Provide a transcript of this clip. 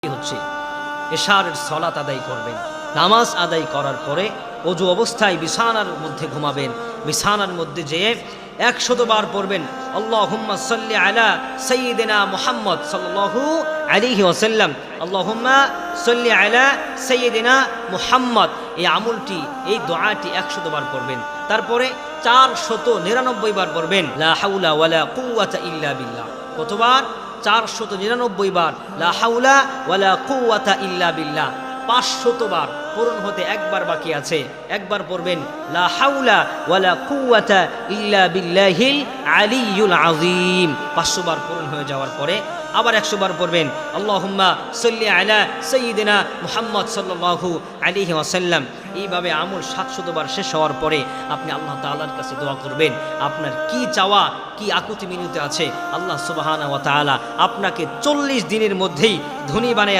হচ্ছে এশারের সালাত আদায় করবেন। নামাজ আদায় করার পরে ওযু অবস্থায় বিছানার মধ্যে ঘুমাবেন। বিছানার মধ্যে যেয়ে 100 বার পড়বেন আল্লাহুম্মা সাল্লি আলা সাইয়্যিদিনা মুহাম্মদ সাল্লাল্লাহু আলাইহি ওয়াসাল্লাম, আল্লাহুম্মা সাল্লি আলা সাইয়্যিদিনা মুহাম্মদ। এই আমলটি, এই দোয়াটি 100 বার পড়বেন। তারপরে 499 বার পড়বেন লা হাওলা ওয়ালা কুওয়াতা ইল্লা বিল্লাহ। কতবার? 499 বার লা হাওলা ওয়ালা কুওয়াতা ইল্লা বিল্লাহ। 500 বার পূরণ হতে একবার বাকি আছে, একবার পড়বেন লা হাওলা ওয়ালা কুওয়াতা ইল্লা বিল্লাহিল আলিয়্যুল আযীম। 500 বার পূরণ হয়ে যাওয়ার পরে আবার 100 বার পড়বেন আল্লাহুম্মা সাল্লি আলা সাইয়্যিদিনা মুহাম্মদ সাল্লাল্লাহু আলাইহি ওয়াসাল্লাম। এইভাবে আমল 700 বার শেষ হওয়ার পরে আপনি আল্লাহ তাআলার কাছে দোয়া করবেন। আপনার কি চাওয়া, কি আকুতি মিনতি আছে, আল্লাহ সুবহানাহু ওয়া তাআলা আপনাকে 40 দিনের মধ্যেই ধনী বানায়